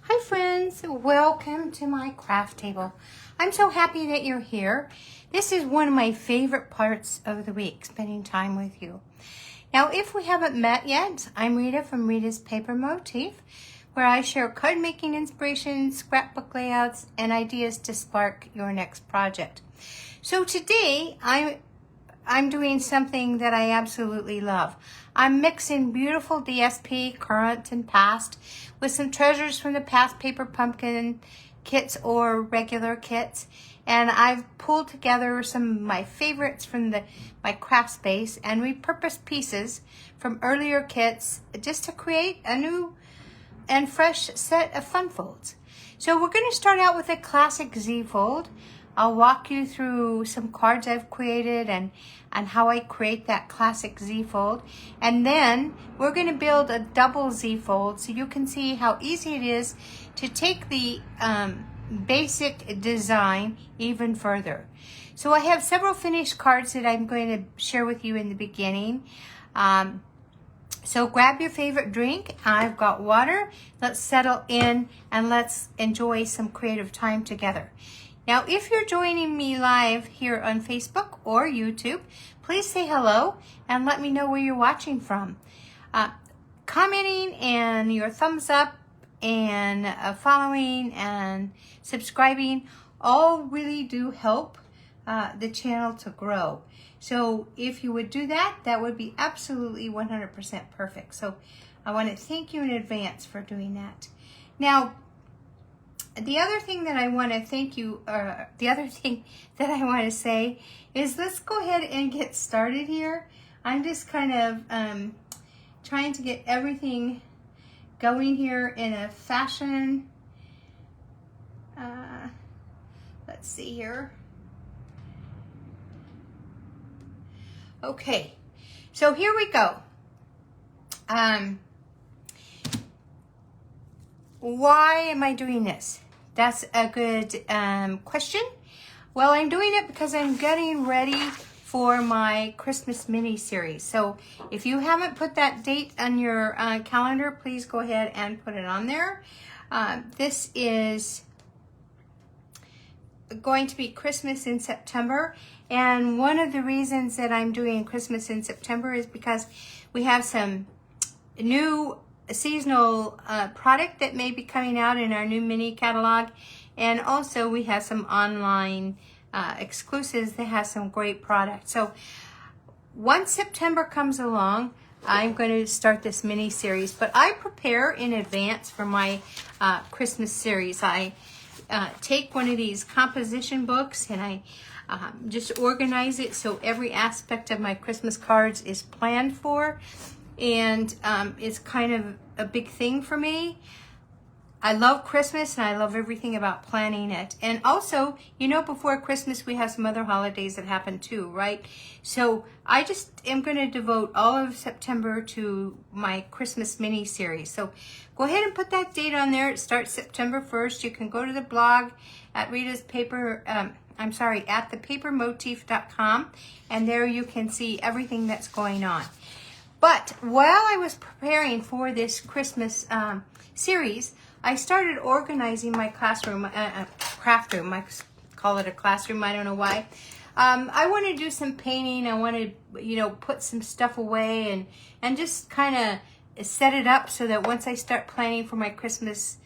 Hi friends, welcome to my craft table. I'm so happy that you're here. This is one of my favorite parts of the week, spending time with you. Now, if we haven't met yet, I'm Rita from Rita's Paper Motif, where I share card making inspiration, scrapbook layouts, and ideas to spark your next project. So today, I'm doing something that I absolutely love. I'm mixing beautiful DSP, current and past, with some treasures from the past paper pumpkin kits or regular kits. And I've pulled together some of my favorites from my craft space and repurposed pieces from earlier kits just to create a new and fresh set of fun folds. So we're going to start out with a classic Z fold. I'll walk you through some cards I've created and how I create that classic Z fold. And then we're going to build a double Z fold so you can see how easy it is to take the basic design even further. So I have several finished cards that I'm going to share with you in the beginning. So grab your favorite drink. I've got water. Let's settle in and let's enjoy some creative time together. Now, if you're joining me live here on Facebook or YouTube, please say hello and let me know where you're watching from. Commenting and your thumbs up and following and subscribing all really do help the channel to grow. So if you would do that, that would be absolutely 100% perfect. So I want to thank you in advance for doing that. Now, the other thing that I want to thank you, the other thing that I want to say is let's go ahead and get started here. I'm just kind of trying to get everything going here in a fashion. Let's see here. Okay, so here we go. Why am I doing this? That's a good question. Well, I'm doing it because I'm getting ready for my Christmas mini series. So if you haven't put that date on your calendar, please go ahead and put it on there. This is going to be Christmas in September. And one of the reasons that I'm doing Christmas in September is because we have some new seasonal product that may be coming out in our new mini catalog, and also we have some online exclusives that have some great products. So once September comes along, I'm going to start this mini series, but I prepare in advance for my Christmas series. I take one of these composition books and I just organize it so every aspect of my Christmas cards is planned for. And it's kind of a big thing for me. I love Christmas and I love everything about planning it. And also, you know, before Christmas we have some other holidays that happen too, right? So I just am going to devote all of September to my Christmas mini series. So go ahead and put that date on there. It starts September 1st. You can go to the blog at at thepapermotif.com, and there you can see everything that's going on. But while I was preparing for this Christmas series, I started organizing my classroom, craft room. I call it a classroom, I don't know why. I want to do some painting. I want to, put some stuff away and just kind of set it up so that once I start planning for my Christmas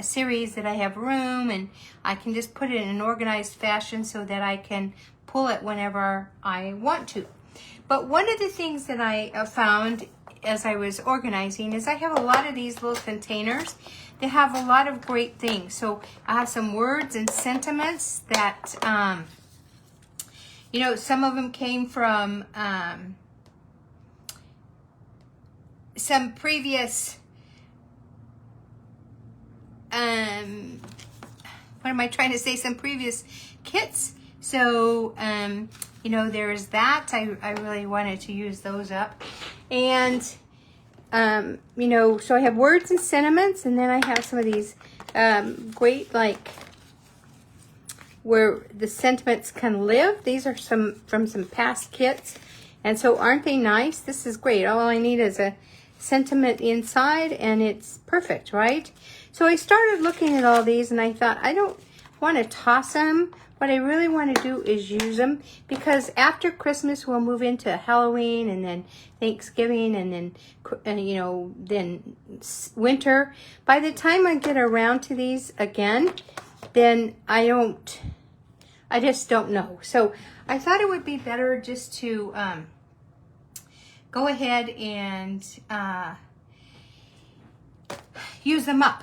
series that I have room and I can just put it in an organized fashion so that I can pull it whenever I want to. But one of the things that I found as I was organizing is I have a lot of these little containers that have a lot of great things. So I have some words and sentiments that, some of them came from some previous, some previous kits. So, there's that. I really wanted to use those up. And, so I have words and sentiments, and then I have some of these great, where the sentiments can live. These are from some past kits. And so aren't they nice? This is great. All I need is a sentiment inside, and it's perfect, right? So I started looking at all these and I thought, I don't want to toss them. What I really want to do is use them, because after Christmas we'll move into Halloween and then Thanksgiving and then, you know, then winter. By the time I get around to these again, then I just don't know. So I thought it would be better just to go ahead and use them up.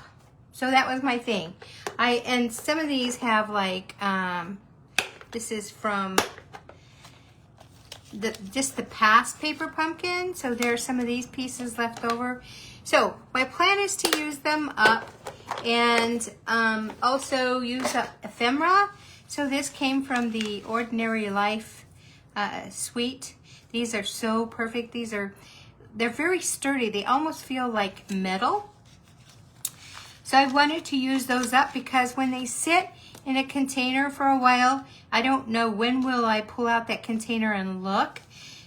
So that was my thing. And some of these have like, this is from just the past paper pumpkin. So there's some of these pieces left over. So my plan is to use them up and also use up ephemera. So this came from the Ordinary Life suite. These are so perfect. They're very sturdy. They almost feel like metal. So I wanted to use those up because when they sit in a container for a while, I don't know when will I pull out that container and look.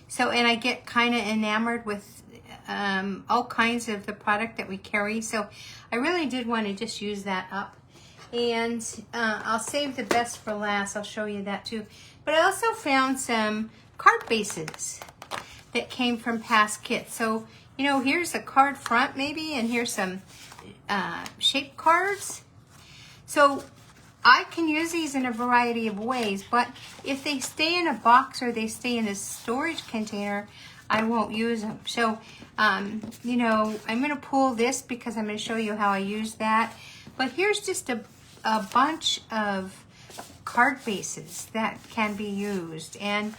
So, and I get kind of enamored with all kinds of the product that we carry. So I really did want to just use that up. And I'll save the best for last. I'll show you that too. But I also found some card bases that came from past kits. So, you know, here's a card front maybe, and here's some shape cards. So I can use these in a variety of ways, but if they stay in a box or they stay in a storage container, I won't use them. So, you know, I'm going to pull this because I'm going to show you how I use that. But here's just a bunch of card bases that can be used, and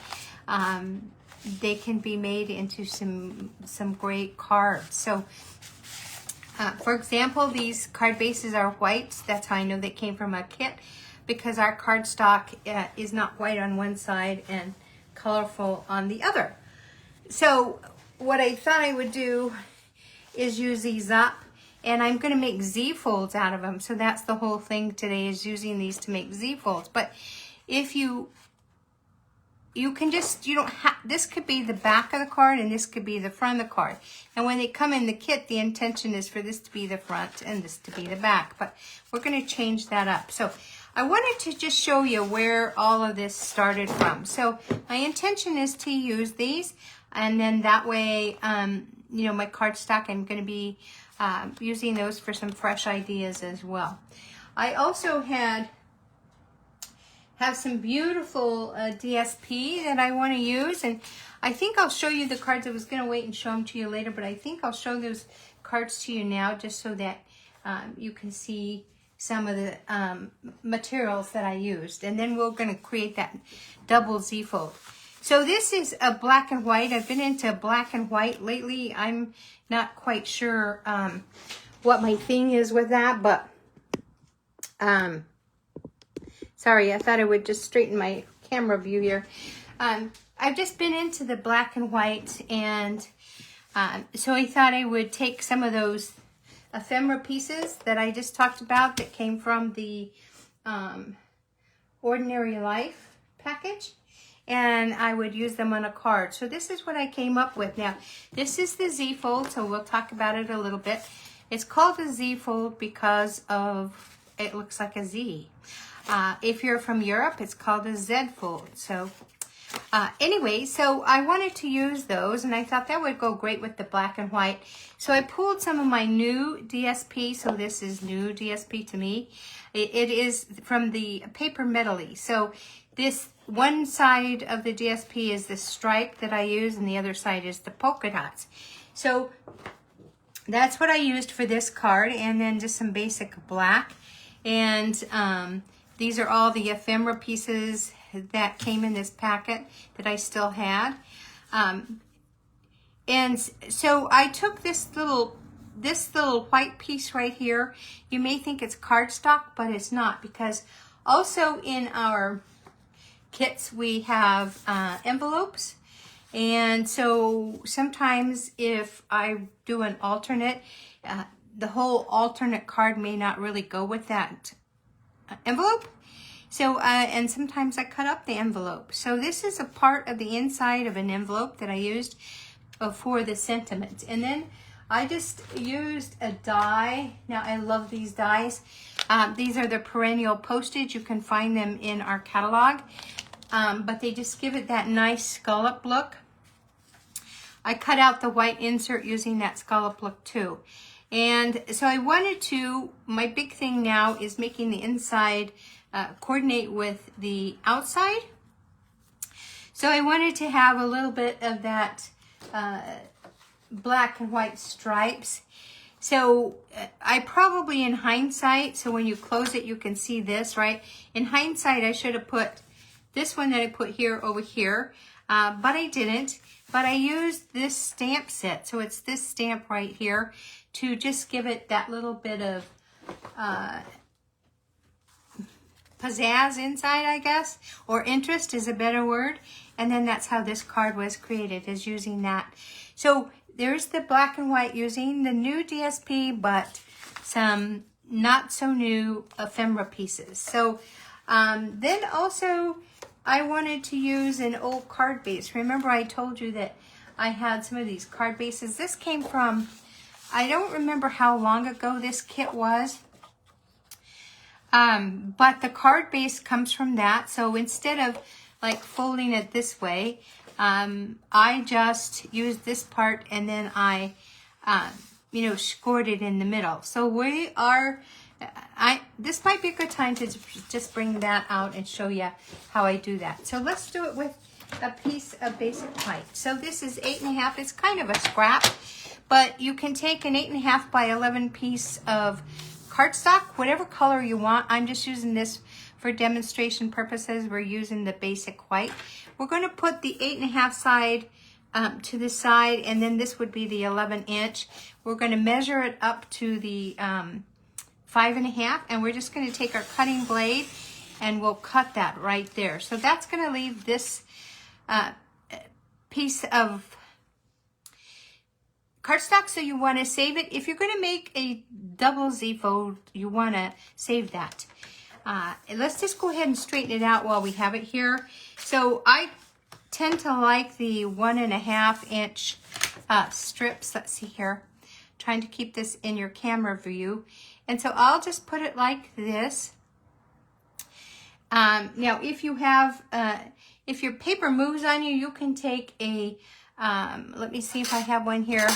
they can be made into some great cards. So, for example, these card bases are white. That's how I know they came from a kit, because our cardstock is not white on one side and colorful on the other. So what I thought I would do is use these up, and I'm going to make Z folds out of them. So that's the whole thing today, is using these to make Z folds. But if you can just, you don't have, this could be the back of the card and this could be the front of the card. And when they come in the kit, the intention is for this to be the front and this to be the back. But we're going to change that up. So I wanted to just show you where all of this started from. So my intention is to use these, and then that way, you know, my cardstock, I'm going to be using those for some fresh ideas as well. I also have some beautiful DSP that I want to use, and I think I'll show you the cards. I was going to wait and show them to you later, but I think I'll show those cards to you now just so that you can see some of the materials that I used, and then we're going to create that double Z fold. So this is a black and white. I've been into black and white lately. I'm not quite sure what my thing is with that, but sorry, I thought I would just straighten my camera view here. I've just been into the black and white, and so I thought I would take some of those ephemera pieces that I just talked about that came from the Ordinary Life package, and I would use them on a card. So this is what I came up with. Now, this is the Z fold, so we'll talk about it a little bit. It's called a Z fold because of, it looks like a Z. If you're from Europe, it's called a Z fold. So anyway, so I wanted to use those, and I thought that would go great with the black and white. So I pulled some of my new DSP. So this is new DSP to me. It is from the Paper Medley. So this one side of the DSP is the stripe that I use, and the other side is the polka dots. So that's what I used for this card, and then just some basic black. And these are all the ephemera pieces that came in this packet that I still had. And so I took this little white piece right here. You may think it's cardstock, but it's not, because also in our kits we have envelopes. And so sometimes if I do an alternate, the whole alternate card may not really go with that envelope. So, and sometimes I cut up the envelope. So this is a part of the inside of an envelope that I used for the sentiment. And then I just used a die. Now I love these dies. These are the perennial postage. You can find them in our catalog. But they just give it that nice scallop look. I cut out the white insert using that scallop look too. And so I wanted to, my big thing now is making the inside coordinate with the outside. So I wanted to have a little bit of that black and white stripes. So I probably, in hindsight, so when you close it, you can see this, right? In hindsight, I should have put this one that I put here over here, but I didn't. But I used this stamp set, so it's this stamp right here, to just give it that little bit of pizzazz inside, I guess, or interest is a better word. And then that's how this card was created, is using that. So there's the black and white using the new DSP, but some not so new ephemera pieces. So then also I wanted to use an old card base. Remember I told you that I had some of these card bases. This came from, I don't remember how long ago this kit was. But the card base comes from that. So instead of like folding it this way, I just used this part and then I, you know, scored it in the middle. So we are, this might be a good time to just bring that out and show you how I do that. So let's do it with a piece of basic white. So this is 8.5. It's kind of a scrap, but you can take an 8.5 by 11 piece of cardstock, whatever color you want. I'm just using this for demonstration purposes. We're using the basic white. We're going to put the 8.5 side to the side, and then this would be the 11-inch. We're going to measure it up to the 5.5, and we're just going to take our cutting blade and we'll cut that right there. So that's going to leave this piece of cardstock. So you want to save it. If you're going to make a double Z fold, you want to save that. Let's just go ahead and straighten it out while we have it here. So I tend to like the 1.5-inch strips. Let's see here. Trying to keep this in your camera view. And so I'll just put it like this. Now, if you have, if your paper moves on you, you can take a, let me see if I have one here.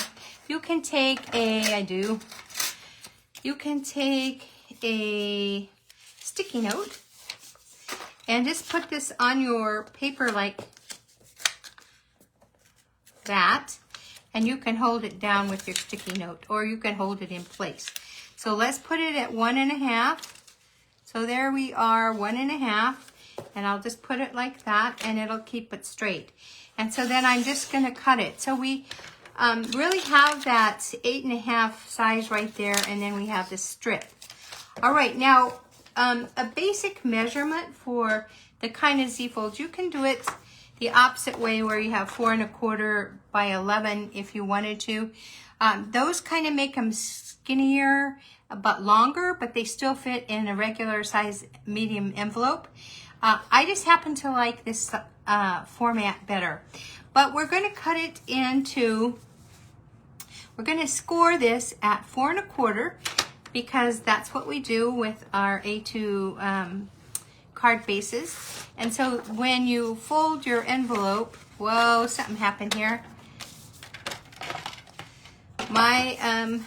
You can take a, I do. You can take a sticky note and just put this on your paper like that, and you can hold it down with your sticky note, or you can hold it in place. So let's put it at 1.5. So there we are, 1.5, and I'll just put it like that, and it'll keep it straight. And so then I'm just going to cut it. So we really have that 8.5 size right there, and then we have this strip. All right, now a basic measurement for the kind of Z-fold, you can do it the opposite way where you have 4.25 by 11 if you wanted to. Those kind of make them skinnier but longer, but they still fit in a regular size medium envelope. I just happen to like this format better. But we're going to cut it into, we're going to score this at 4.25 because that's what we do with our A2 card bases. And so when you fold your envelope, whoa, something happened here. My,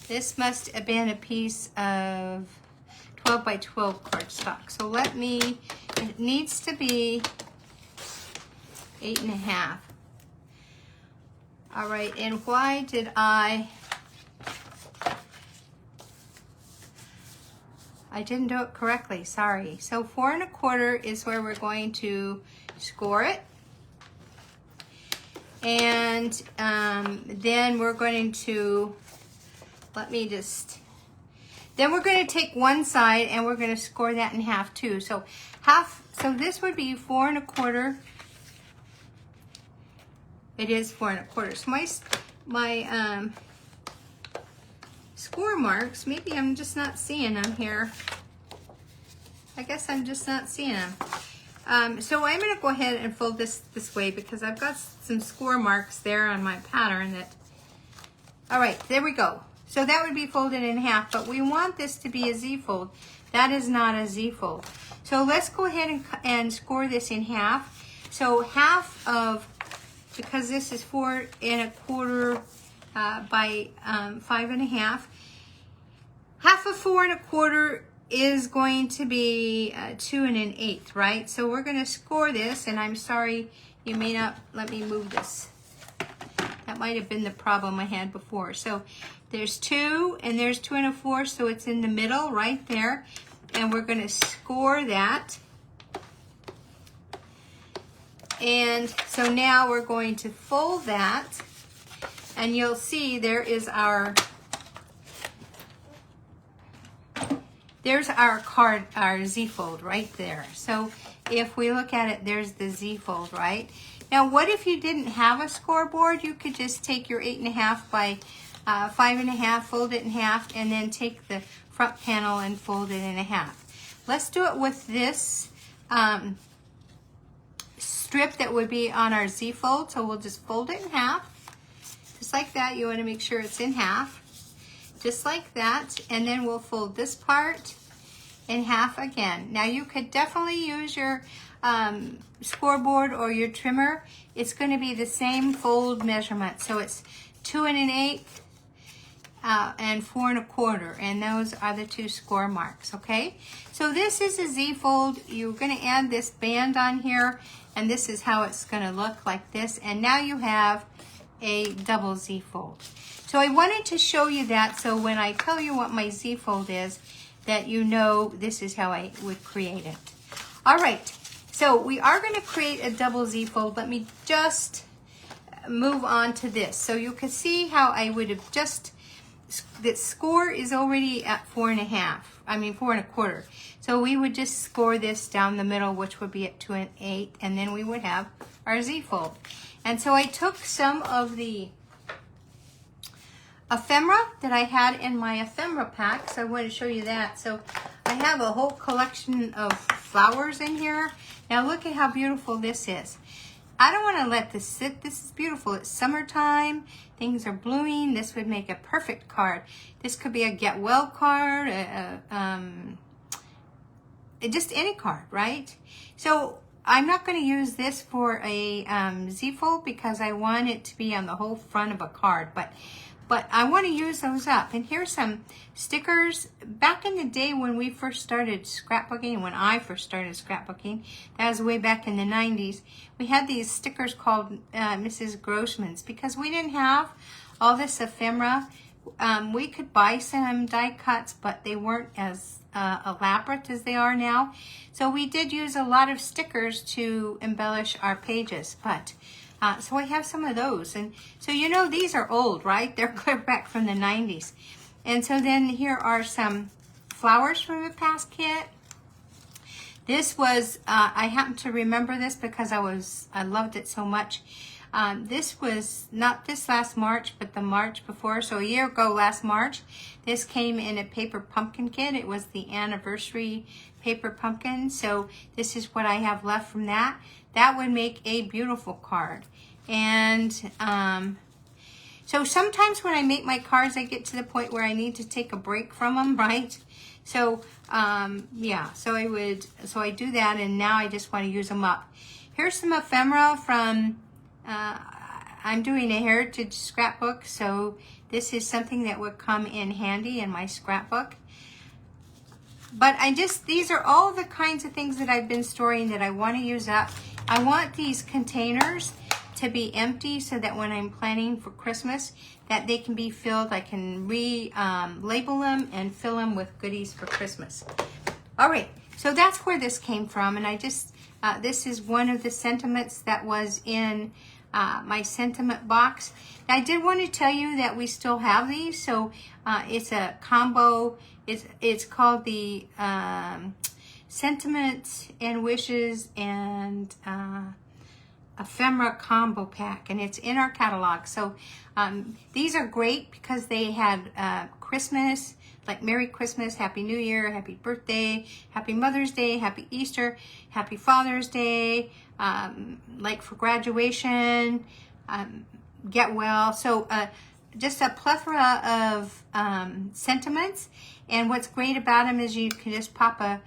this must have been a piece of 12 by 12 cardstock. So let me, it needs to be 8.5. All right, and why did I didn't do it correctly, sorry. So 4.25 is where we're going to score it. And then we're going to, let me just, then we're going to take one side and we're going to score that in half too. So half, so this would be 4.25. It is 4.25. So my score marks, maybe I'm just not seeing them here. I guess I'm just not seeing them. So I'm going to go ahead and fold this way because I've got some score marks there on my pattern that, all right, there we go. So that would be folded in half, but we want this to be a Z-fold. That is not a Z-fold. So let's go ahead and score this in half. So half of, because this is 4 1/4 by 5 1/2, half of 4 1/4 is going to be 2 1/8, right? So we're going to score this, and I'm sorry, you may not let me move this. That might have been the problem I had before. So there's 2 and there's 2 1/4, so it's in the middle right there, and we're going to score that. And so now we're going to fold that, and you'll see there is there's our card, our Z-fold right there. So if we look at it, there's the Z-fold, right? Now, what if you didn't have a scoreboard? You could just take your 8 1/2 by 5 1/2, fold it in half, and then take the front panel and fold it in half. Let's do it with this strip that would be on our Z-fold. So we'll just fold it in half, just like that. You want to make sure it's in half, just like that, and then we'll fold this part in half again. Now you could definitely use your scoreboard or your trimmer. It's going to be the same fold measurement. So it's 2 1/8 and 4 1/4, and those are the 2 score marks, okay? So this is a Z-fold. You're going to add this band on here, and this is how it's going to look like this. And now you have a double Z-fold. So I wanted to show you that, so when I tell you what my Z-fold is, that you know this is how I would create it. All right, so we are going to create a double Z-fold. Let me just move on to this. So you can see how I would have just, the score is already at 4 1/4. So we would just score this down the middle, which would be at 2 1/8, and then we would have our Z-fold. And so I took some of the ephemera that I had in my ephemera pack, so I want to show you that. So I have a whole collection of flowers in here. Now look at how beautiful this is. I don't want to let this sit. This is beautiful. It's summertime. Things are blooming. This would make a perfect card. This could be a get well card, just any card, right? So I'm not going to use this for a Z-fold because I want it to be on the whole front of a card, but I want to use those up. And here's some stickers. Back in the day when we first started scrapbooking, when I first started scrapbooking, that was way back in the 90s, we had these stickers called Mrs. Grossman's because we didn't have all this ephemera. We could buy some die cuts, but they weren't as elaborate as they are now. So we did use a lot of stickers to embellish our pages, but so I have some of those. And so you know these are old, right? They're clear back from the 90s. And so then here are some flowers from the past kit. This was, I happen to remember this because I loved it so much. This was not this last March, but the March before. So a year ago, last March, this came in a paper pumpkin kit. It was the anniversary paper pumpkin. So this is what I have left from that. That would make a beautiful card. And so sometimes when I make my cards, I get to the point where I need to take a break from them, right? So yeah, so I do that, and now I just want to use them up. Here's some ephemera from, I'm doing a heritage scrapbook, so this is something that would come in handy in my scrapbook. But these are all the kinds of things that I've been storing that I want to use up. I want these containers to be empty so that when I'm planning for Christmas, that they can be filled. I can label them and fill them with goodies for Christmas. All right, so that's where this came from, and this is one of the sentiments that was in my sentiment box. I did want to tell you that we still have these, so it's a combo. It's called the Sentiments and Wishes and ephemera combo pack, and it's in our catalog. So these are great because they had Christmas, like Merry Christmas, Happy New Year, Happy Birthday, Happy Mother's Day, Happy Easter, Happy Father's Day, like for graduation, get well. So just a plethora of sentiments. And what's great about them is you can just pop a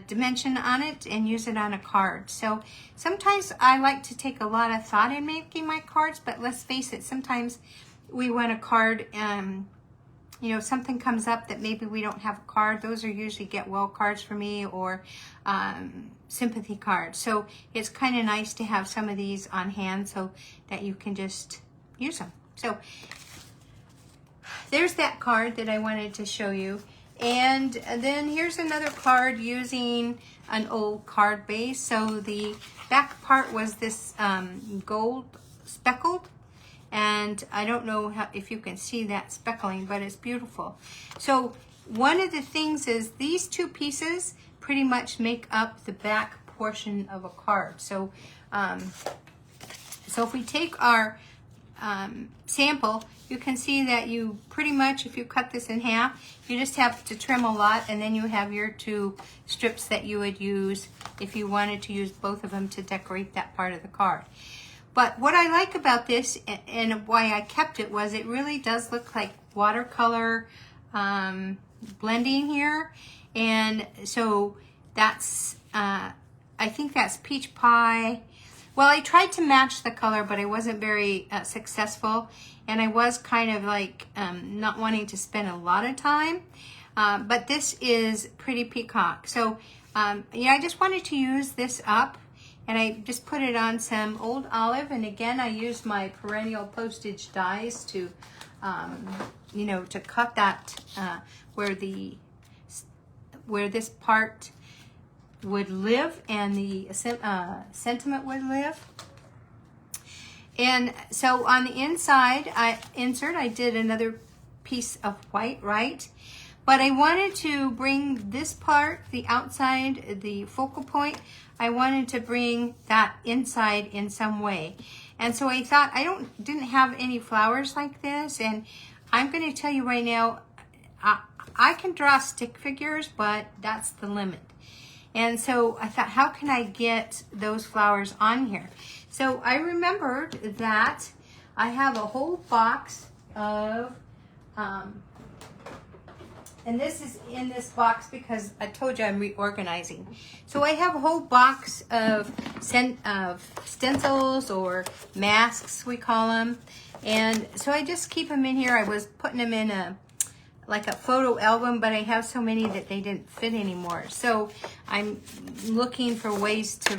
dimension on it and use it on a card. So sometimes I like to take a lot of thought in making my cards, but let's face it, sometimes we want a card, you know, something comes up that maybe we don't have a card. Those are usually get well cards for me, or sympathy cards. So it's kind of nice to have some of these on hand so that you can just use them. So there's that card that I wanted to show you. And then here's another card using an old card base. So the back part was this gold speckled. And I don't know if you can see that speckling, but it's beautiful. So one of the things is these two pieces pretty much make up the back portion of a card. So, so if we take our sample, you can see that you pretty much, if you cut this in half, you just have to trim a lot, and then you have your two strips that you would use if you wanted to use both of them to decorate that part of the card. But what I like about this, and why I kept it, was it really does look like watercolor blending here. And so that's, I think that's peach pie. Well, I tried to match the color, but I wasn't very successful. And I was kind of like not wanting to spend a lot of time. But this is Pretty Peacock. So, yeah, I just wanted to use this up. And I just put it on some old olive. And again, I used my perennial postage dies to, you know, to cut that where this part would live and the sentiment would live. And so on the inside, I did another piece of white, right? But I wanted to bring this part, the outside, the focal point, I wanted to bring that inside in some way. And so I thought, didn't have any flowers like this, and I'm going to tell you right now, I can draw stick figures, but that's the limit. And so I thought, how can I get those flowers on here? So I remembered that I have a whole box of, and this is in this box because I told you I'm reorganizing. So I have a whole box of stencils, or masks we call them. And so I just keep them in here. I was putting them in like a photo album, but I have so many that they didn't fit anymore. So I'm looking for ways to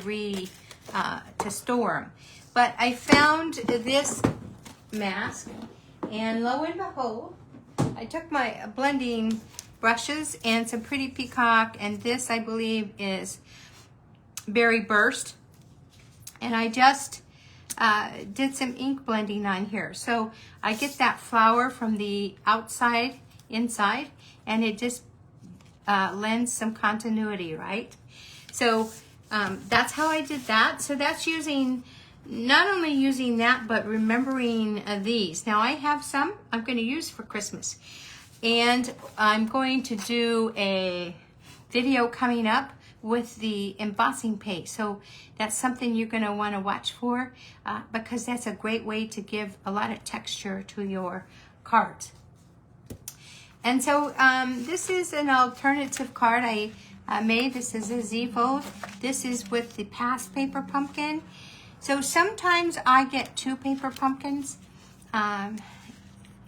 store them. But I found this mask, and lo and behold, I took my blending brushes and some Pretty Peacock, and this I believe is Berry Burst. And I just did some ink blending on here. So I get that flower from the outside, inside, and it just lends some continuity, right? So that's how I did that. So that's not only using that, but remembering these. Now I have some I'm going to use for Christmas. And I'm going to do a video coming up with the embossing paste. So that's something you're going to want to watch for because that's a great way to give a lot of texture to your cards. And so this is an alternative card I made. This is a Z-fold. This is with the past paper pumpkin. So sometimes I get 2 paper pumpkins.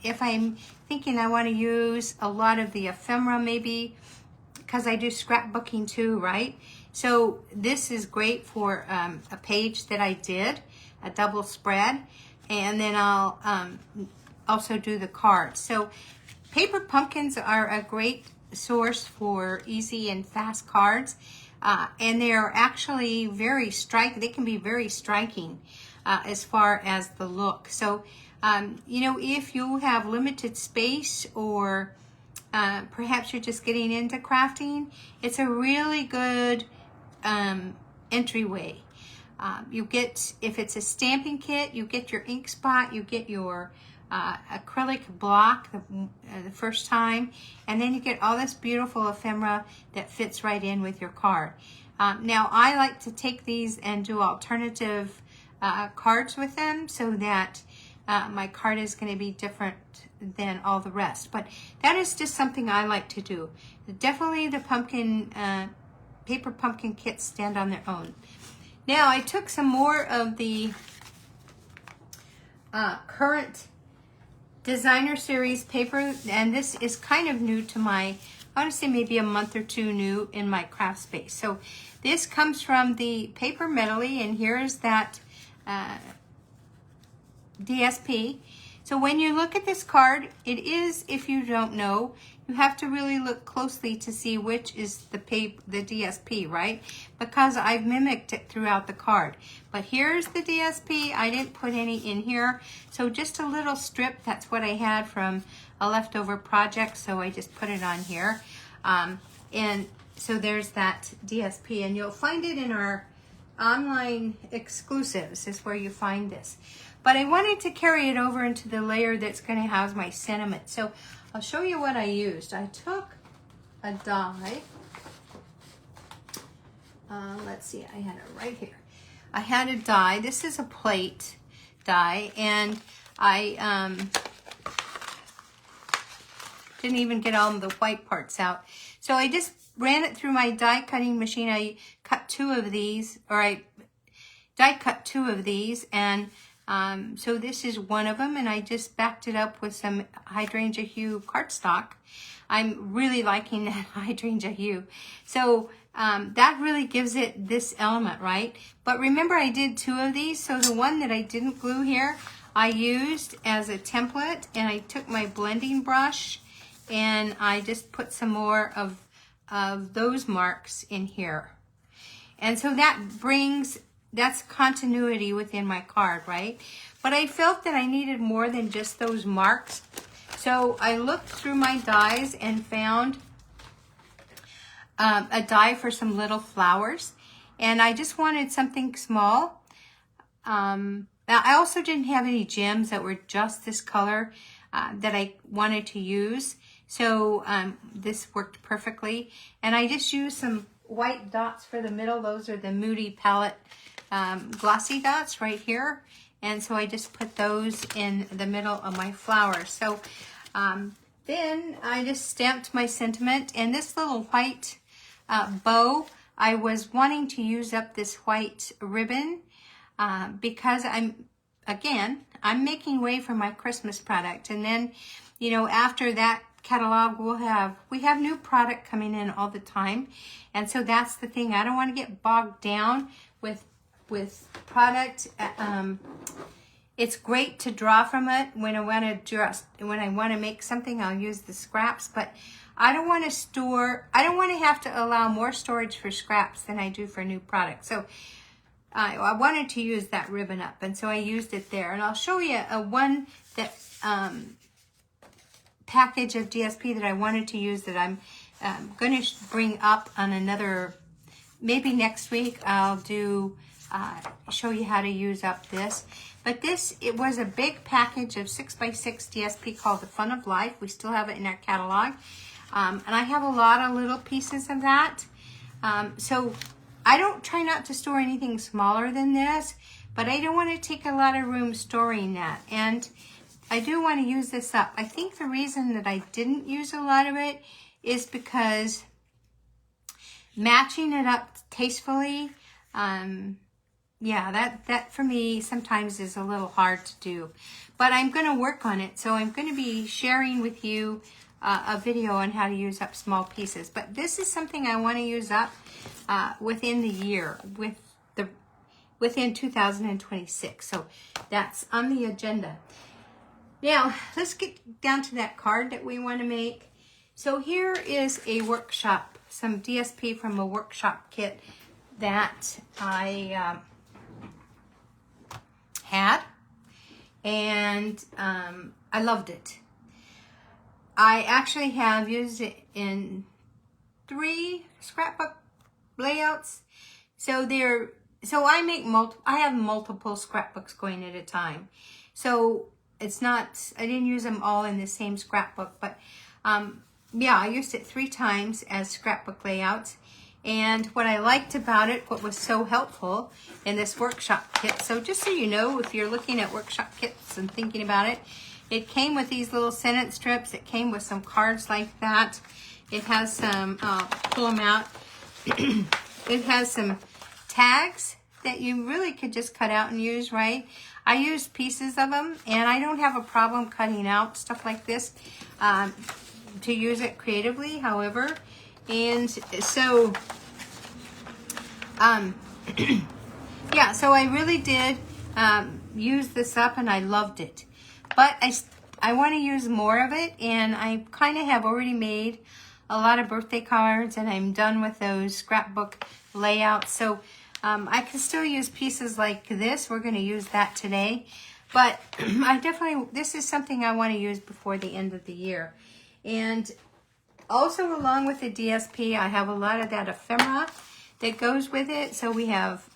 If I'm thinking I want to use a lot of the ephemera, maybe, because I do scrapbooking too, right? So this is great for a page that I did, a double spread, and then I'll also do the cards. So paper pumpkins are a great source for easy and fast cards, and they are actually very they can be very striking as far as the look. So you know, if you have limited space, or perhaps you're just getting into crafting, it's a really good entryway. You get, if it's a stamping kit, you get your ink spot, you get your acrylic block the first time, and then you get all this beautiful ephemera that fits right in with your card. Now I like to take these and do alternative cards with them so that my card is going to be different than all the rest. But that is just something I like to do. Definitely the pumpkin, paper pumpkin kits stand on their own. Now I took some more of the current designer series paper, and this is kind of new to my, I want to say maybe a month or two new in my craft space. So this comes from the Paper Medley, and here is that DSP. So when you look at this card, it is, if you don't know, you have to really look closely to see which is the DSP, right? Because I've mimicked it throughout the card. But here's the DSP. I didn't put any in here. So just a little strip. That's what I had from a leftover project. So I just put it on here. And so there's that DSP. And you'll find it in our online exclusives is where you find this. But I wanted to carry it over into the layer that's going to house my sentiment. So I'll show you what I used. I took a die. Let's see, I had it right here. I had a die. This is a plate die, and I didn't even get all of the white parts out. So I just ran it through my die cutting machine. I cut two of these, or I die cut two of these, and so this is one of them, and I just backed it up with some hydrangea hue cardstock. I'm really liking that hydrangea hue. So that really gives it this element, right? But remember, I did two of these, so the one that I didn't glue here, I used as a template, and I took my blending brush, and I just put some more of those marks in here. And so that brings, that's continuity within my card, right? But I felt that I needed more than just those marks. So I looked through my dies and found a die for some little flowers. And I just wanted something small. Now I also didn't have any gems that were just this color that I wanted to use. So this worked perfectly. And I just used some white dots for the middle. Those are the Moody Palette glossy dots right here, and so I just put those in the middle of my flowers. So then I just stamped my sentiment, and this little white bow, I was wanting to use up this white ribbon because I'm making way for my Christmas product. And then, you know, after that catalog, we have new product coming in all the time, and so that's the thing. I don't want to get bogged down with product. It's great to draw from it when I want to make something. I'll use the scraps, but I don't want to have to allow more storage for scraps than I do for new products. So I wanted to use that ribbon up, and so I used it there. And I'll show you one that package of DSP that I wanted to use that I'm going to bring up on another, maybe next week. I'll do show you how to use up this. But this, it was a big package of 6x6 DSP called The Fun of Life. We still have it in our catalog. And I have a lot of little pieces of that. So I don't try not to store anything smaller than this, but I don't want to take a lot of room storing that. And I do want to use this up. I think the reason that I didn't use a lot of it is because matching it up tastefully, yeah, that for me sometimes is a little hard to do. But I'm going to work on it. So I'm going to be sharing with you a video on how to use up small pieces. But this is something I want to use up within the year, within 2026. So that's on the agenda. Now, let's get down to that card that we want to make. So here is a workshop, some DSP from a workshop kit that I had, and I loved it. I actually have used it in 3 scrapbook layouts. So they're so I have multiple scrapbooks going at a time. So it's not, I didn't use them all in the same scrapbook, but yeah, I used it 3 times as scrapbook layouts. And what I liked about it, what was so helpful in this workshop kit, so just so you know, if you're looking at workshop kits and thinking about it, it came with these little sentence strips. It came with some cards like that. It has some, I'll pull them out. It has some tags that you really could just cut out and use, right? I used pieces of them, and I don't have a problem cutting out stuff like this to use it creatively, however. And so, yeah, so I really did use this up, and I loved it. But I want to use more of it, and I kind of have already made a lot of birthday cards, and I'm done with those scrapbook layouts. So I can still use pieces like this. We're going to use that today. But this is something I want to use before the end of the year. And also, along with the DSP, I have a lot of that ephemera that goes with it. So we have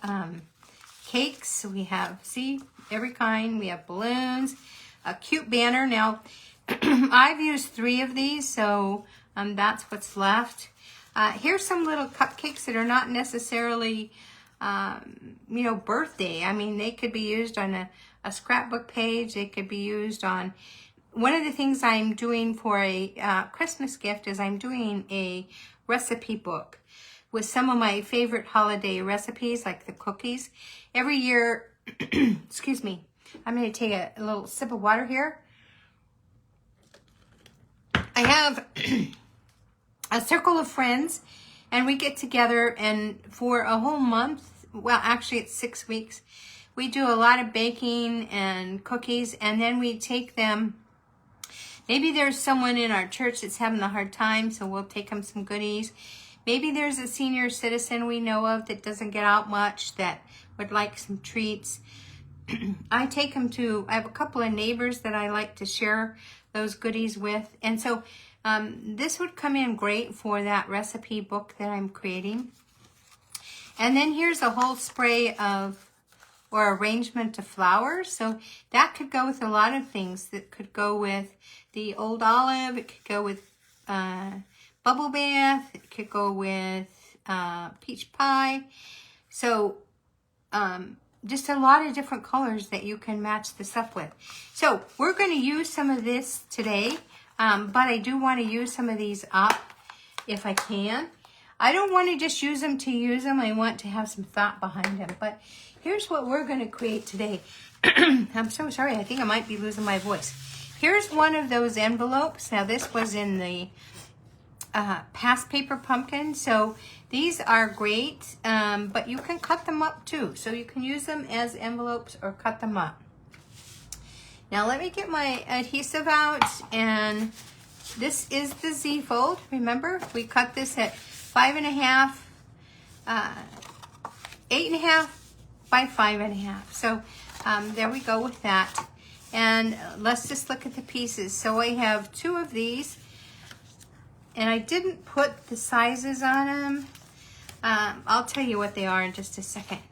cakes, we have, see, every kind. We have balloons, a cute banner. Now, I've used 3 of these, so that's what's left. Here's some little cupcakes that are not necessarily, you know, birthday. I mean, they could be used on a scrapbook page. They could be used on... One of the things I'm doing for a Christmas gift is I'm doing a recipe book with some of my favorite holiday recipes, like the cookies. Every year, excuse me, I'm going to take a little sip of water here. I have a circle of friends, and we get together, and for a whole month, well, actually it's 6 weeks, we do a lot of baking and cookies, and then we take them. Maybe there's someone in our church that's having a hard time, so we'll take them some goodies. Maybe there's a senior citizen we know of that doesn't get out much that would like some treats. I take them to, I have a couple of neighbors that I like to share those goodies with. And so this would come in great for that recipe book that I'm creating. And then here's a whole spray of, or arrangement of flowers. So that could go with a lot of things. That could go with the old olive. It could go with bubble bath. It could go with peach pie. So just a lot of different colors that you can match this up with. So we're going to use some of this today, but I do want to use some of these up if I can. I don't want to just use them to use them. I want to have some thought behind them. But here's what we're going to create today. I'm so sorry. I think I might be losing my voice. Here's one of those envelopes. Now, this was in the past paper pumpkin. So these are great, but you can cut them up too. So you can use them as envelopes or cut them up. Now, let me get my adhesive out. And this is the Z fold. Remember, we cut this at 5.5, 8.5 by 5.5. So there we go with that. And let's just look at the pieces. So I have 2 of these, and I didn't put the sizes on them. I'll tell you what they are in just a second.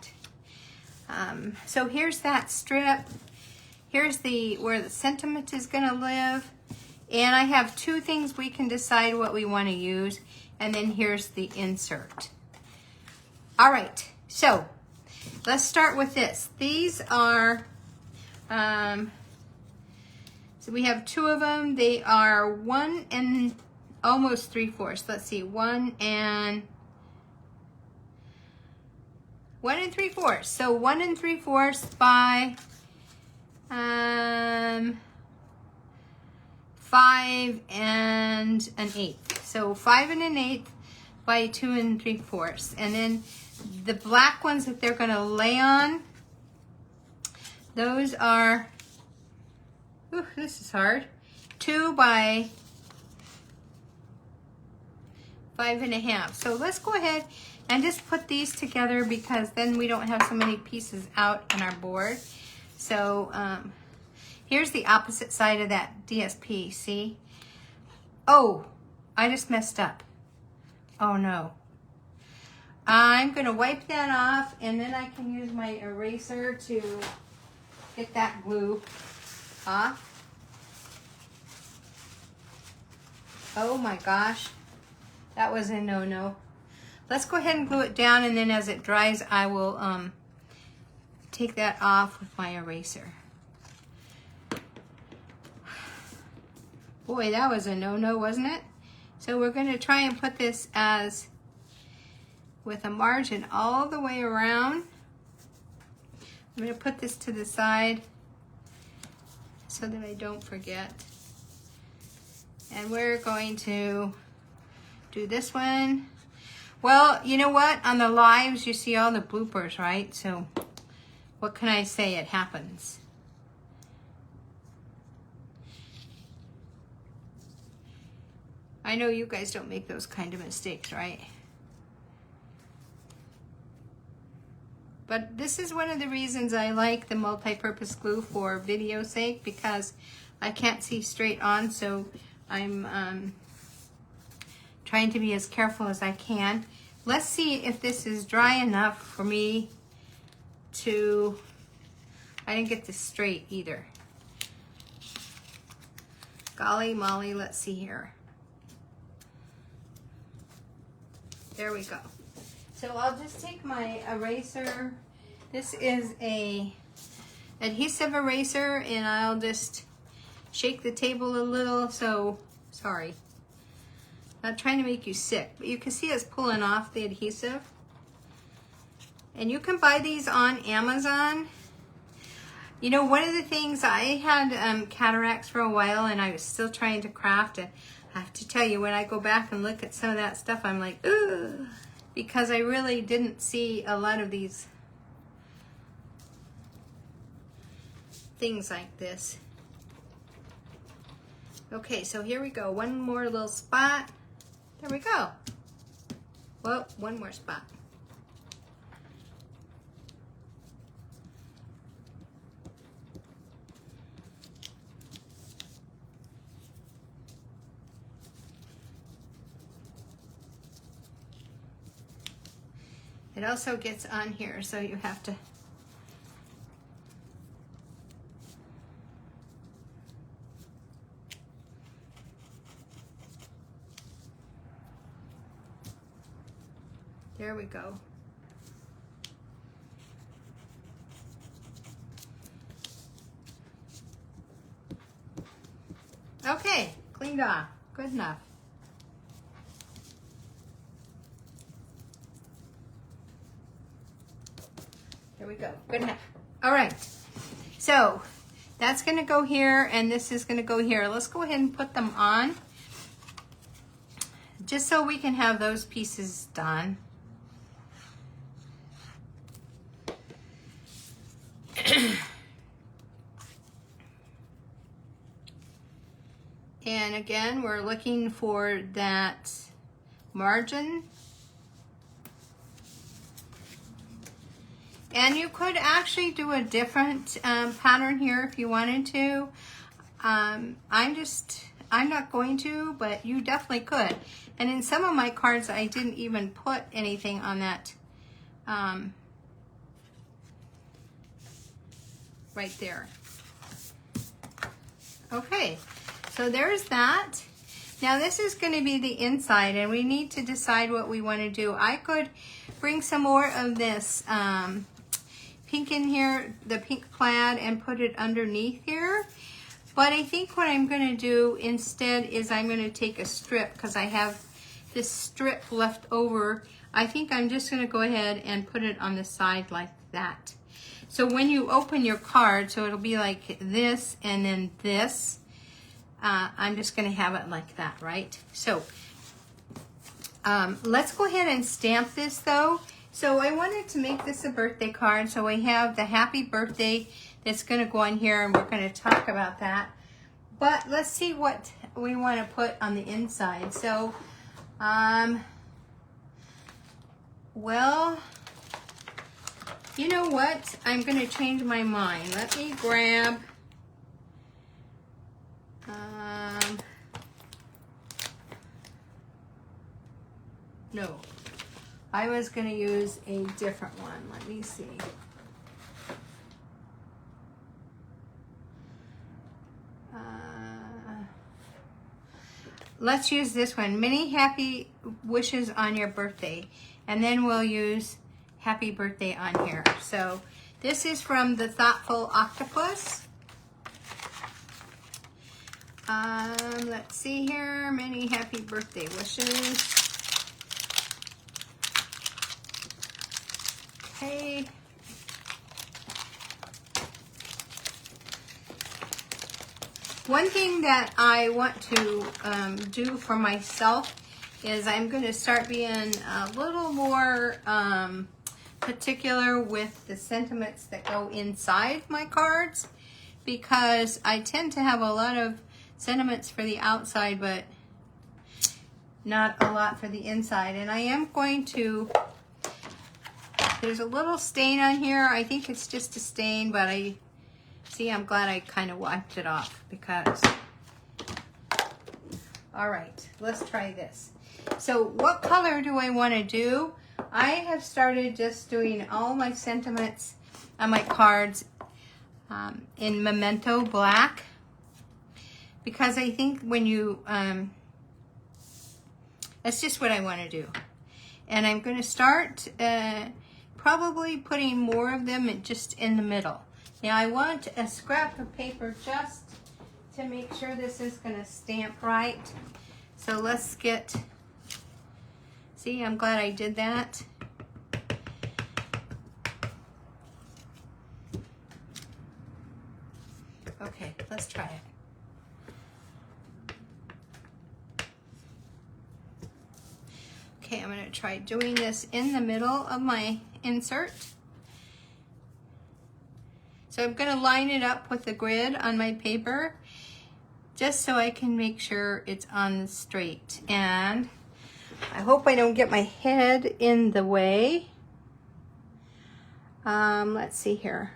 So here's that strip. Here's where the sentiment is going to live. And I have 2 things we can decide what we want to use. And then here's the insert. All right, so let's start with this. These are, so we have 2 of them. They are 1 and almost 3/4. Let's see, 1 and 3/4. So 1 and 3/4 by 5 and 1/8. So 5 and 1/8 by 2 and 3/4. And then the black ones that they're going to lay on, those are, ooh, this is hard, 2 by 5.5. So let's go ahead and just put these together, because then we don't have so many pieces out on our board. So here's the opposite side of that DSP, see? Oh, I just messed up. Oh no. I'm going to wipe that off, and then I can use my eraser to get that glue off. Oh my gosh, that was a no-no. Let's go ahead and glue it down, and then as it dries, I will take that off with my eraser. Boy, that was a no-no, wasn't it? So we're going to try and put this as with a margin all the way around. I'm going to put this to the side so that I don't forget. And we're going to do this one. Well, you know what? On the lives, you see all the bloopers, right? So what can I say? It happens. I know you guys don't make those kind of mistakes, right? But this is one of the reasons I like the multi-purpose glue for video sake, because I can't see straight on, so I'm trying to be as careful as I can. Let's see if this is dry enough for me to, I didn't get this straight either. Golly molly, let's see here. There we go. So I'll just take my eraser. This is a adhesive eraser, and I'll just shake the table a little. So, sorry. Not trying to make you sick, but you can see us pulling off the adhesive. And you can buy these on Amazon. You know, one of the things, I had cataracts for a while, and I was still trying to craft it. I have to tell you, when I go back and look at some of that stuff, I'm like, ugh, because I really didn't see a lot of these things like this. Okay, so here we go. One more little spot. There we go. Well, one more spot. It also gets on here, so you have to there we go. Okay, cleaned off. Good enough. There we go. Good enough. All right. So that's going to go here, and this is going to go here. Let's go ahead and put them on, just so we can have those pieces done. And again, we're looking for that margin. And you could actually do a different pattern here if you wanted to. I'm not going to, but you definitely could. And in some of my cards, I didn't even put anything on that right there. Okay, so there's that. Now this is going to be the inside, and we need to decide what we want to do. I could bring some more of this pink in here, the pink plaid, and put it underneath here. But I think what I'm going to do instead is I'm going to take a strip, because I have this strip left over. I think I'm just going to go ahead and put it on the side like that. So when you open your card, so it'll be like this and then this. I'm just going to have it like that, right? So let's go ahead and stamp this though. So I wanted to make this a birthday card. So we have the happy birthday that's going to go on here, and we're going to talk about that. But let's see what we want to put on the inside. So, well, you know what? I'm going to change my mind. Let me grab no. I was going to use a different one. Let me see. Let's use this one. Many happy wishes on your birthday. And then we'll use happy birthday on here. So this is from the Thoughtful Octopus. Let's see here. Many happy birthday wishes. Okay. One thing that I want to do for myself is I'm going to start being a little more particular with the sentiments that go inside my cards, because I tend to have a lot of sentiments for the outside but not a lot for the inside. And I am going to, there's a little stain on here. I think it's just a stain, but I'm glad I kind of wiped it off because, all right, let's try this. So what color do I want to do? I have started just doing all my sentiments on my cards in Memento Black, because I think when you, that's just what I want to do. And I'm going to start probably putting more of them just in the middle. Now I want a scrap of paper just to make sure this is going to stamp right. So let's get, see, I'm glad I did that. Okay, let's try it. Okay, I'm going to try doing this in the middle of my insert. So I'm going to line it up with the grid on my paper just so I can make sure it's on straight. And I hope I don't get my head in the way. Let's see here.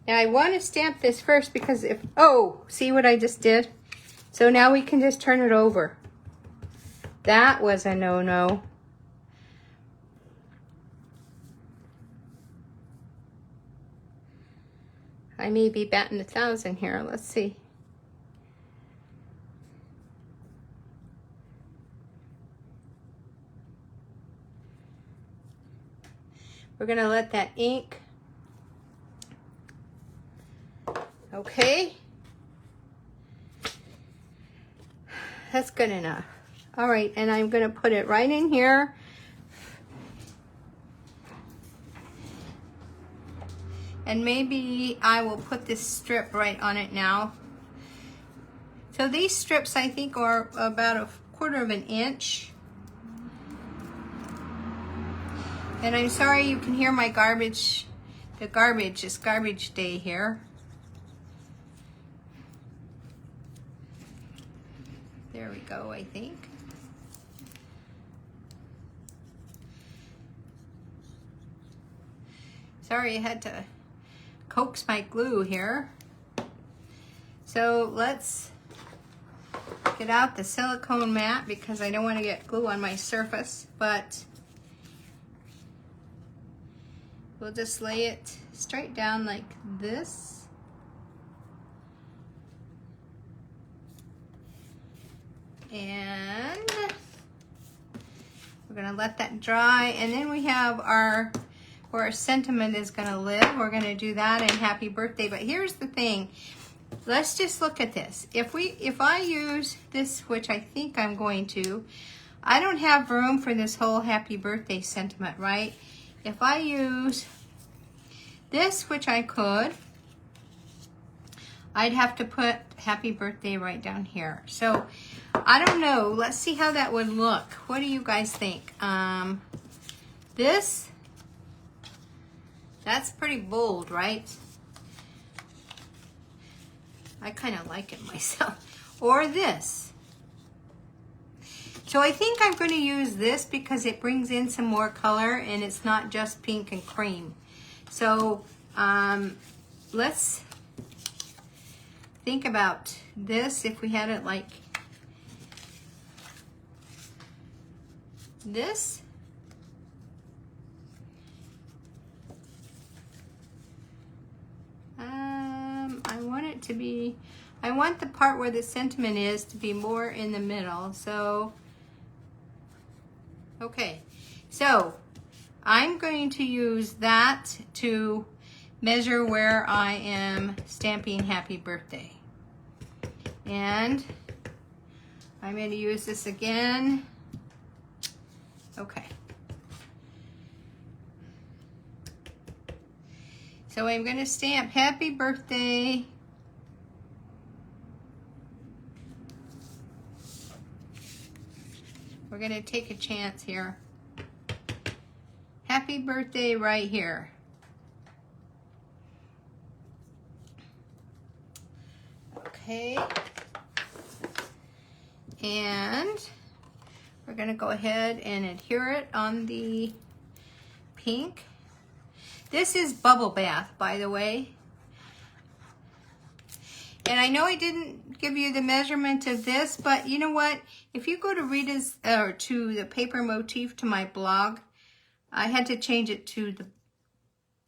Now I want to stamp this first because if, oh, see what I just did? So now we can just turn it over. That was a no-no. I may be batting 1,000 here. Let's see. We're going to let that ink. Okay. That's good enough. All right, and I'm going to put it right in here. And maybe I will put this strip right on it now. So these strips I think are about 1/4 of an inch. And I'm sorry you can hear my garbage. The garbage is garbage day here. There we go, I think. Sorry, I had to coax my glue here. So let's get out the silicone mat because I don't want to get glue on my surface, but we'll just lay it straight down like this. And we're gonna let that dry, and then we have our, where our sentiment is gonna live. We're gonna do that in happy birthday. But here's the thing, let's just look at this. If I use this, which I think I'm going to, I don't have room for this whole happy birthday sentiment, right? If I use this, which I could, I'd have to put happy birthday right down here. So I don't know. Let's see how that would look. What do you guys think? This, that's pretty bold, right? I kind of like it myself. Or this. So I think I'm going to use this because it brings in some more color and it's not just pink and cream. So I think about this if we had it like this. I want it to be, I want the part where the sentiment is to be more in the middle. So, okay. So, I'm going to use that to measure where I am stamping happy birthday. And I'm going to use this again. Okay. So I'm going to stamp happy birthday. We're going to take a chance here. Happy birthday right here. Okay. And we're going to go ahead and adhere it on the pink. This is Bubble Bath, by the way. And I know I didn't give you the measurement of this, but you know what? If you go to Rita's, or to the paper motif to my blog, I had to change it to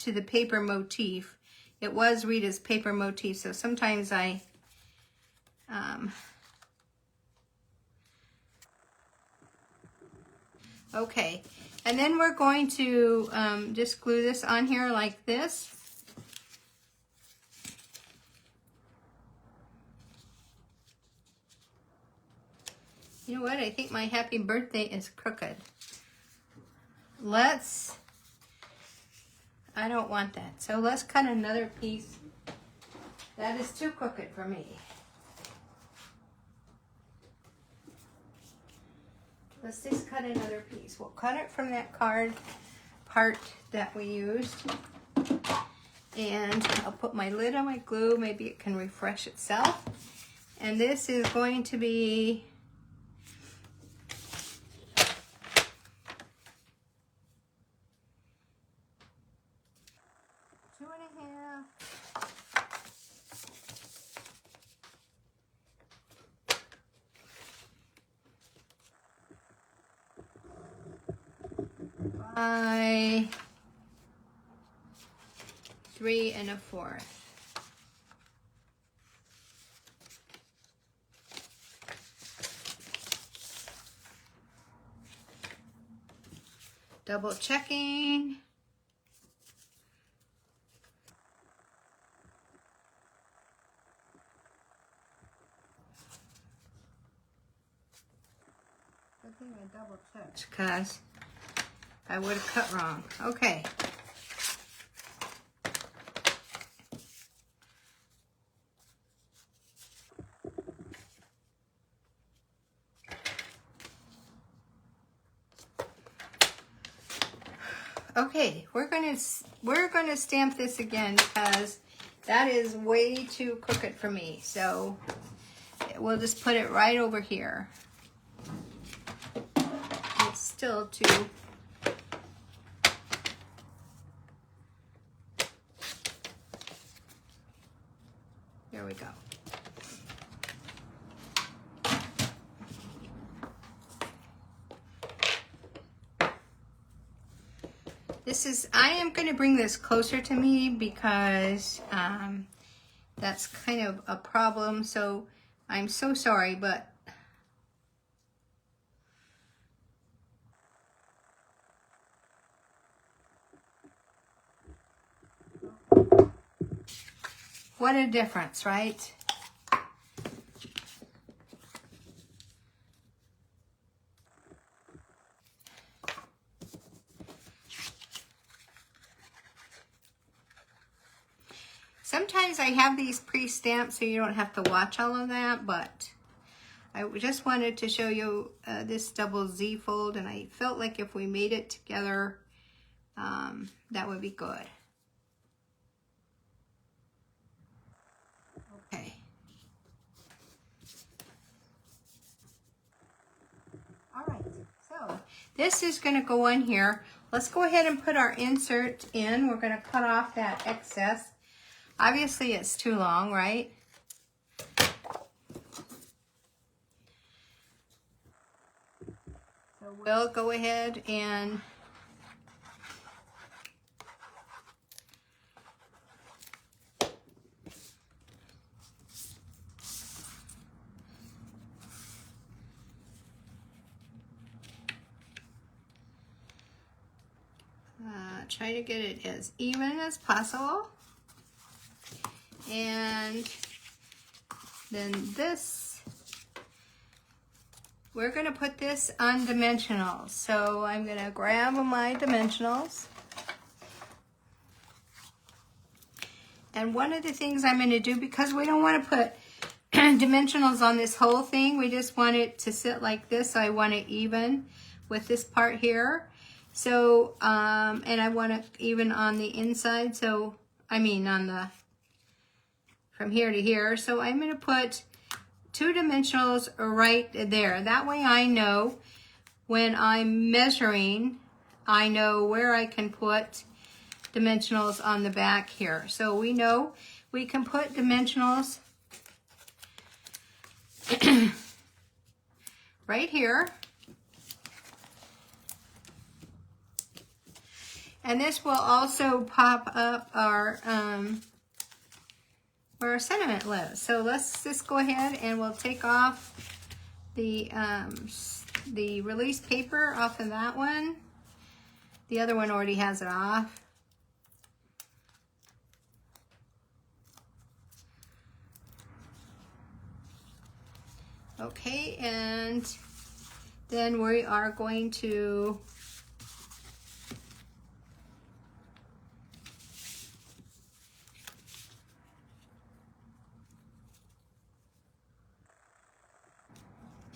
the paper motif. It was Rita's paper motif, so sometimes I okay, and then we're going to just glue this on here like this. You know what? I think my happy birthday is crooked. I don't want that. So let's cut another piece. That is too crooked for me. Let's just cut another piece. We'll cut it from that card part that we used. And I'll put my lid on my glue. Maybe it can refresh itself. And this is going to be by 3 1/4. Double checking. I think I double checked because I would have cut wrong. Okay. Okay, we're gonna stamp this again because that is way too crooked for me. So we'll just put it right over here. It's still too. There we go. I am going to bring this closer to me because that's kind of a problem. So I'm so sorry, but what a difference, right? Sometimes I have these pre-stamped so you don't have to watch all of that, but I just wanted to show you this double Z fold, and I felt like if we made it together, that would be good. Okay. All right, so this is going to go in here. Let's go ahead and put our insert in. We're going to cut off that excess. Obviously, it's too long, right? So we'll go ahead and try to get it as even as possible. And then this, we're going to put this on dimensionals. So I'm going to grab my dimensionals. And one of the things I'm going to do, because we don't want to put dimensionals on this whole thing, we just want it to sit like this. So I want it even with this part here. So, and I want it even on the inside. So, I mean on the, from here to here. So I'm going to put 2 dimensionals right there. That way I know when I'm measuring, I know where I can put dimensionals on the back here. So we know we can put dimensionals right here. And this will also pop up our where our sentiment lives. So let's just go ahead and we'll take off the release paper off of that one. The other one already has it off. Okay, and then we are going to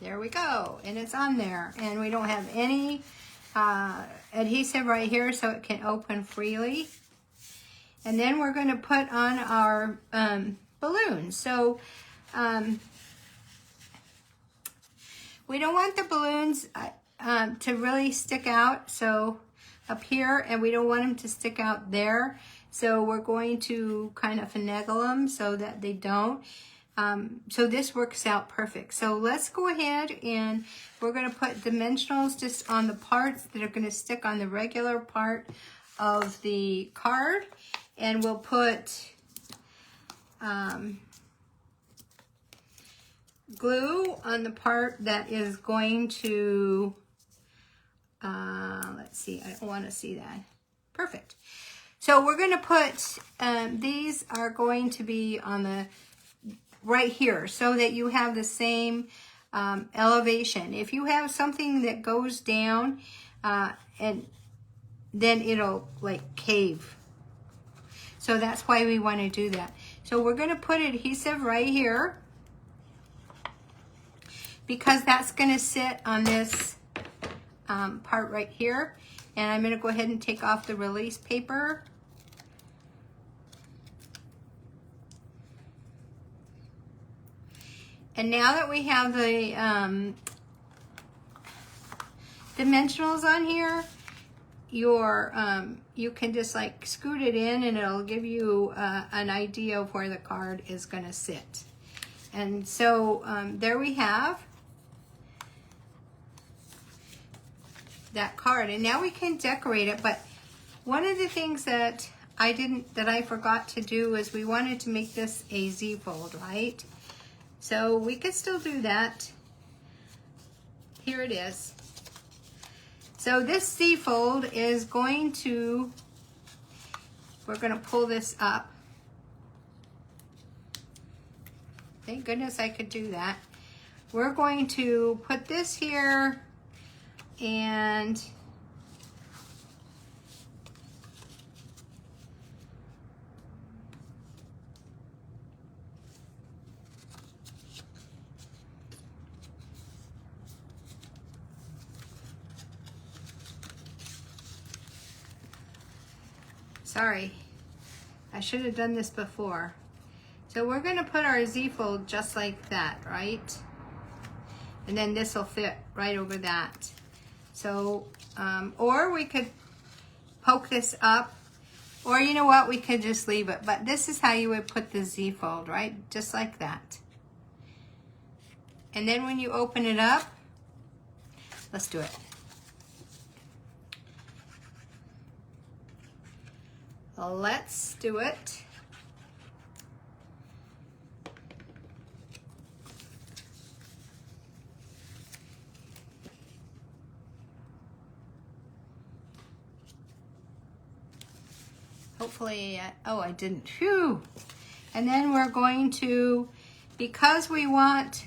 there we go, and it's on there, and we don't have any adhesive right here, so it can open freely. And then we're going to put on our balloons. So we don't want the balloons to really stick out, so up here, and we don't want them to stick out there. So we're going to kind of finagle them so that they don't. So this works out perfect. So let's go ahead and we're going to put dimensionals just on the parts that are going to stick on the regular part of the card. And we'll put glue on the part that is going to, let's see, I don't want to see that. Perfect. So we're going to put, these are going to be on the right here so that you have the same elevation. If you have something that goes down and then it'll like cave. So that's why we want to do that. So we're going to put adhesive right here because that's going to sit on this part right here. And I'm going to go ahead and take off the release paper. And now that we have the dimensionals on here, you can just like scoot it in and it'll give you an idea of where the card is going to sit. And so there we have that card. And now we can decorate it. But one of the things that I forgot to do is we wanted to make this a Z fold, right? So we could still do that. Here it is. So this Z fold is going to, we're going to pull this up. Thank goodness I could do that. We're going to put this here and sorry, I should have done this before. So we're going to put our Z fold just like that, right? And then this will fit right over that. So, or we could poke this up, or you know what, we could just leave it. But this is how you would put the Z fold, right? Just like that. And then when you open it up, let's do it. Let's do it. Hopefully, oh, I didn't. Phew. And then we're going to, because we want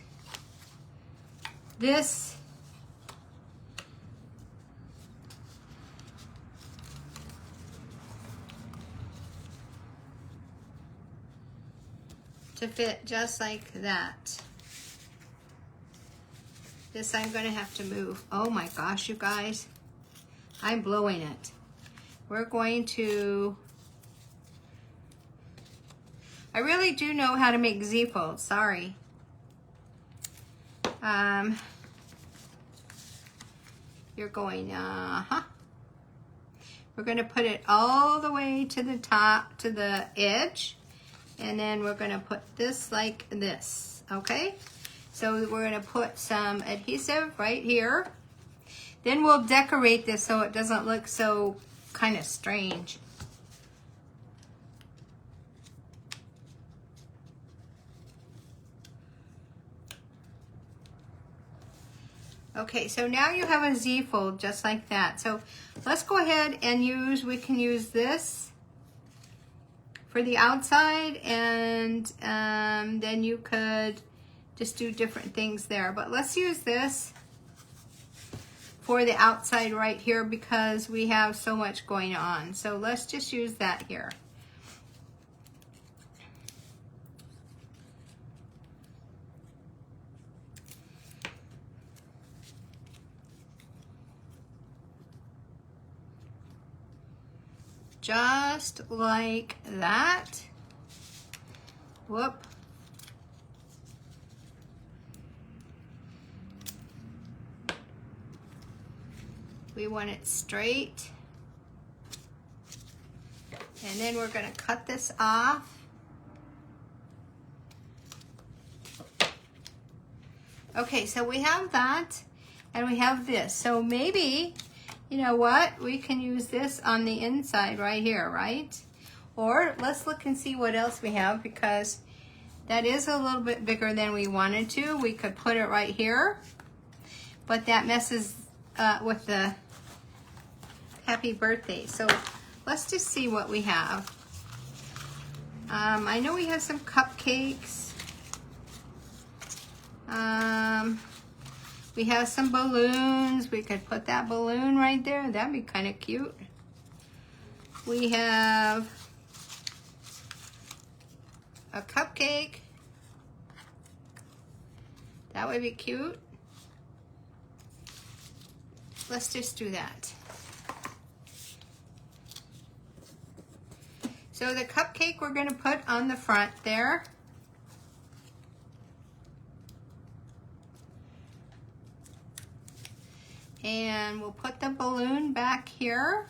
this to fit just like that. This I'm going to have to move. Oh my gosh, you guys. I'm blowing it. We're going to, I really do know how to make Z-folds, sorry. You're going, We're going to put it all the way to the top, to the edge. And then we're going to put this like this, okay? So we're going to put some adhesive right here. Then we'll decorate this so it doesn't look so kind of strange. Okay, so now you have a Z-fold just like that. So let's go ahead and we can use this for the outside, and then you could just do different things there. But let's use this for the outside right here because we have so much going on. So let's just use that here. Just like that. Whoop. We want it straight. And then we're going to cut this off. Okay, so we have that and we have this. So maybe, you know what? We can use this on the inside right here, right? Or let's look and see what else we have because that is a little bit bigger than we wanted to. We could put it right here, but that messes with the happy birthday. So let's just see what we have. I know we have some cupcakes. We have some balloons. We could put that balloon right there. That'd be kind of cute. We have a cupcake. That would be cute. Let's just do that. So the cupcake we're going to put on the front there. And we'll put the balloon back here.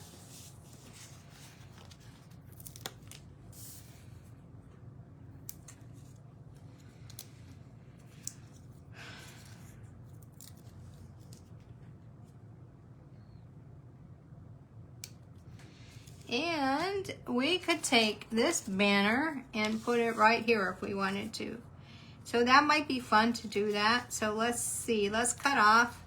And we could take this banner and put it right here if we wanted to. So that might be fun to do that. So let's see, let's cut off.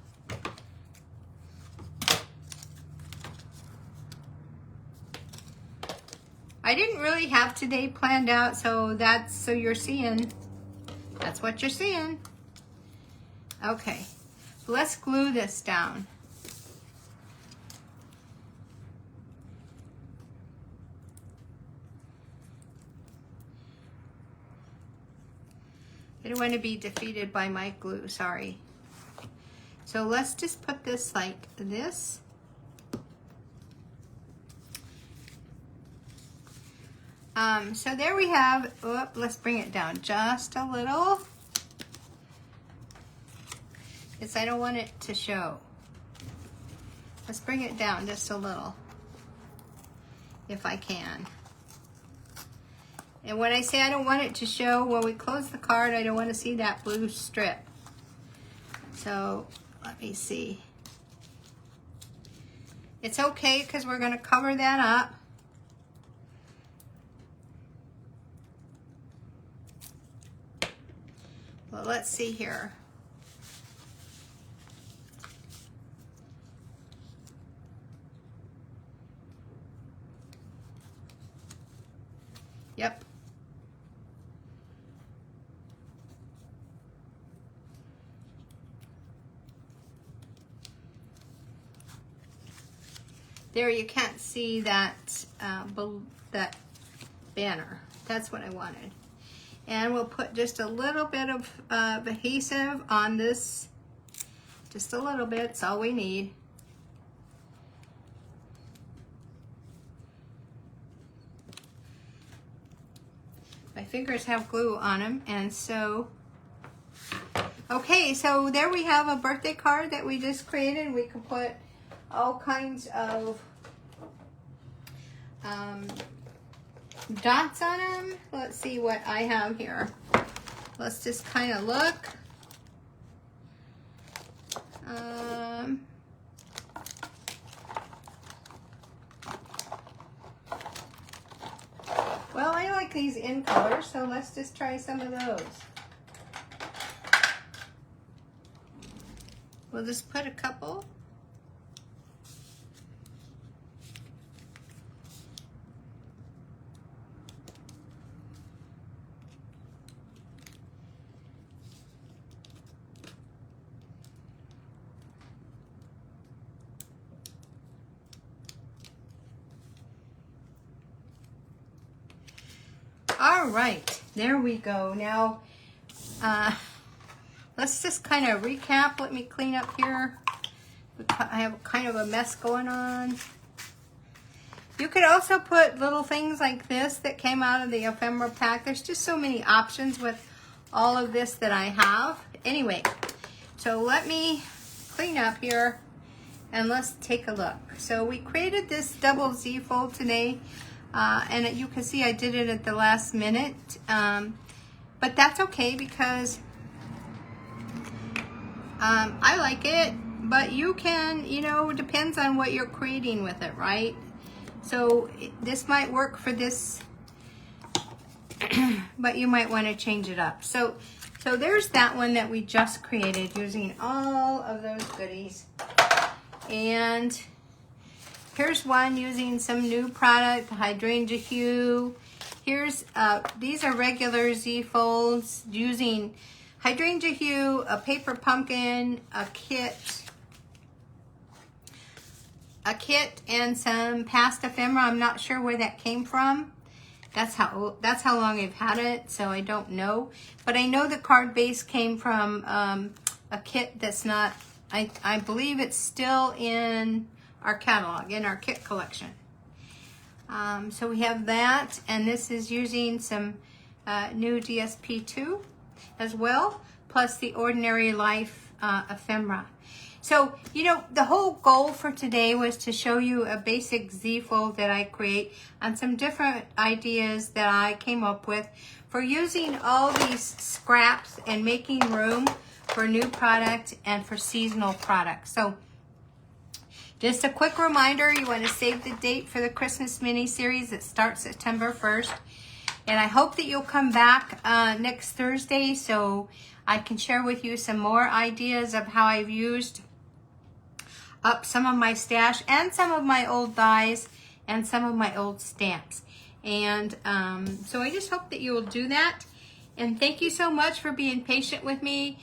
I didn't really have today planned out, so you're seeing, that's what you're seeing. Okay, so let's glue this down. I don't want to be defeated by my glue, sorry. So let's just put this like this. So there we have, let's bring it down just a little. Because I don't want it to show. Let's bring it down just a little, if I can. And when I say I don't want it to show, when we close the card, I don't want to see that blue strip. So let me see. It's okay because we're going to cover that up. Well, let's see here. Yep. There, you can't see that that banner. That's what I wanted. And we'll put just a little bit of adhesive on this. Just a little bit, it's all we need. My fingers have glue on them, and so, okay, so there we have a birthday card that we just created. We can put all kinds of dots on them. Let's see what I have here. Let's just kind of look. Well, I like these in colors, so let's just try some of those. We'll just put a couple. All right, there we go. Now, let's just kind of recap. Let me clean up here. I have kind of a mess going on. You could also put little things like this that came out of the ephemera pack. There's just so many options with all of this that I have. Anyway, so let me clean up here and let's take a look. So we created this double Z fold today. And you can see I did it at the last minute, but that's okay because I like it, but you can, you know, depends on what you're creating with it, right? So this might work for this, but you might want to change it up. So there's that one that we just created using all of those goodies. And here's one using some new product, hydrangea hue. Here's, these are regular Z folds using hydrangea hue, a paper pumpkin, a kit, and some past ephemera. I'm not sure where that came from. That's how long I've had it, so I don't know. But I know the card base came from a kit that's not, I believe it's still in our catalog, in our kit collection. So we have that, and this is using some new DSP2 as well, plus the Ordinary Life ephemera. So, you know, the whole goal for today was to show you a basic Z fold that I create on some different ideas that I came up with for using all these scraps and making room for new product and for seasonal products. So just a quick reminder, you want to save the date for the Christmas mini series that starts September 1st. And I hope that you'll come back next Thursday so I can share with you some more ideas of how I've used up some of my stash and some of my old dies and some of my old stamps. And so I just hope that you will do that. And thank you so much for being patient with me.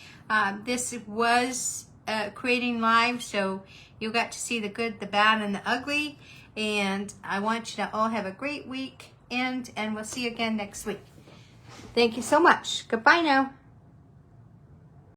This was creating live, so you got to see the good, the bad, and the ugly. And I want you to all have a great week, and we'll see you again next week. Thank you so much. Goodbye now.